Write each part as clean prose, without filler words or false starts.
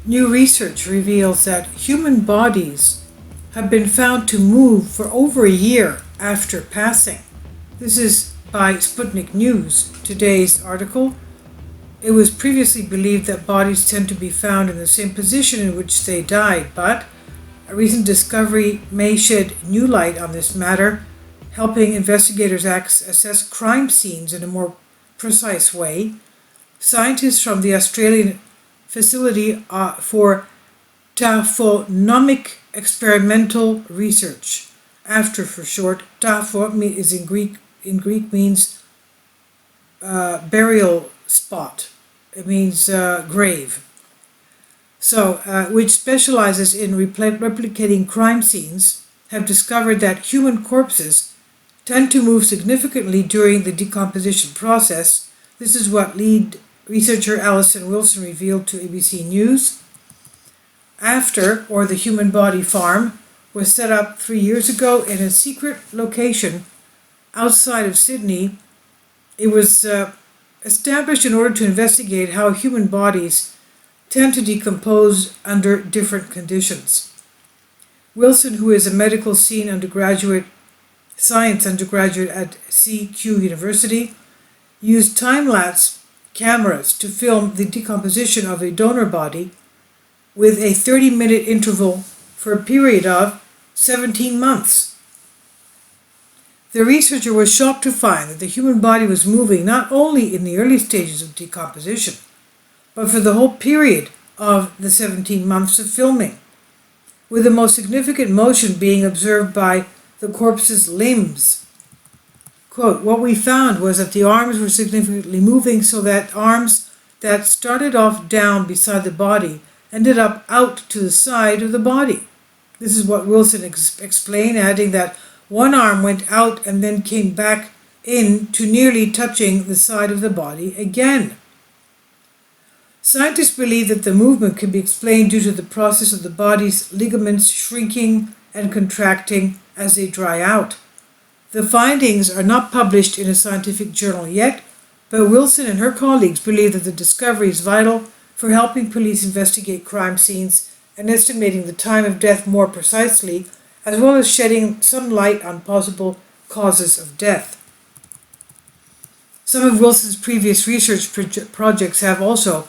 New research reveals that human bodies have been found to move for over a year after passing. This is by Sputnik News, today's article. It was previously believed that bodies tend to be found in the same position in which they died, but a recent discovery may shed new light on this matter, helping investigators assess crime scenes in a more precise way. Scientists from the Australian Facility for Taphonomic Experimental Research, AFTER for short. Tapho is in Greek means burial spot. It means grave. So, which specializes in replicating crime scenes, have discovered that human corpses tend to move significantly during the decomposition process. This is what lead researcher Alison Wilson revealed to ABC News. AFTER, or the Human Body Farm, was set up 3 years ago in a secret location outside of Sydney. It was established in order to investigate how human bodies tend to decompose under different conditions. Wilson, who is a medical science undergraduate at CQ University, used time-lapse cameras to film the decomposition of a donor body with a 30-minute interval for a period of 17 months. The researcher was shocked to find that the human body was moving not only in the early stages of decomposition, but for the whole period of the 17 months of filming, with the most significant motion being observed by the corpse's limbs. Quote, what we found was that the arms were significantly moving, so that arms that started off down beside the body ended up out to the side of the body. This is what Wilson explained, adding that one arm went out and then came back in to nearly touching the side of the body again. Scientists believe that the movement can be explained due to the process of the body's ligaments shrinking and contracting as they dry out. The findings are not published in a scientific journal yet, but Wilson and her colleagues believe that the discovery is vital for helping police investigate crime scenes and estimating the time of death more precisely, as well as shedding some light on possible causes of death. Some of Wilson's previous research projects have also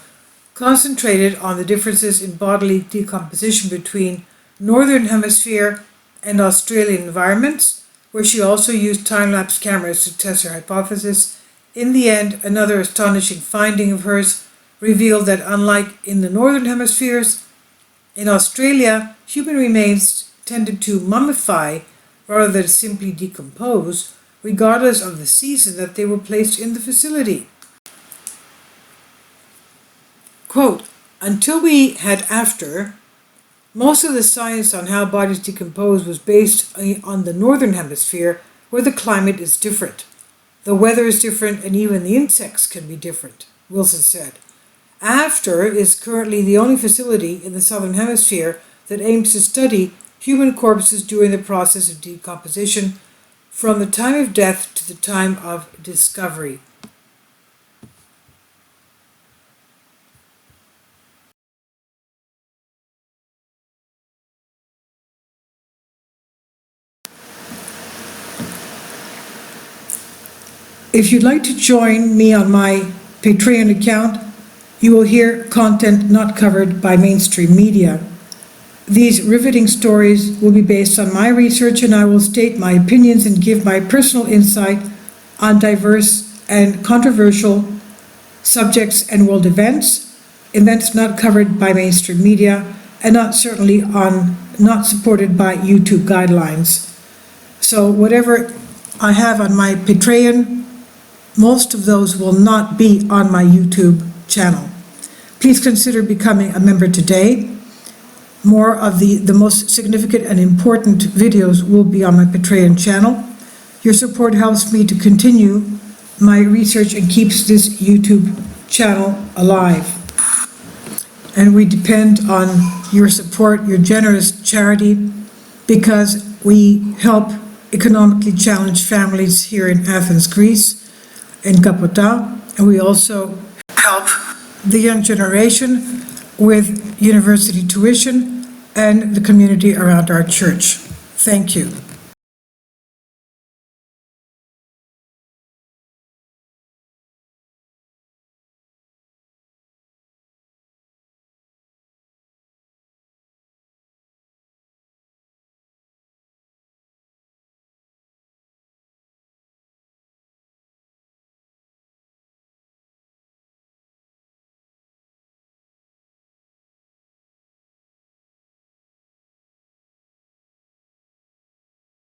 concentrated on the differences in bodily decomposition between Northern Hemisphere and Australian environments, where she also used time-lapse cameras to test her hypothesis. In the end, another astonishing finding of hers revealed that unlike in the Northern Hemispheres, in Australia, human remains tended to mummify rather than simply decompose, regardless of the season that they were placed in the facility. Quote, until we had AFTER, most of the science on how bodies decompose was based on the Northern Hemisphere, where the climate is different. The weather is different, and even the insects can be different, Wilson said. AFTER is currently the only facility in the Southern Hemisphere that aims to study human corpses during the process of decomposition, from the time of death to the time of discovery. If you'd like to join me on my Patreon account, you will hear content not covered by mainstream media. These riveting stories will be based on my research, and I will state my opinions and give my personal insight on diverse and controversial subjects and world events not covered by mainstream media, and not supported by YouTube guidelines. So whatever I have on my Patreon, most of those will not be on my YouTube channel. Please consider becoming a member today. More of the most significant and important videos will be on my Patreon channel. Your support helps me to continue my research and keeps this YouTube channel alive. And we depend on your support, your generous charity, because we help economically challenged families here in Athens, Greece, in Kapota, and we also help the young generation with university tuition and the community around our church. Thank you.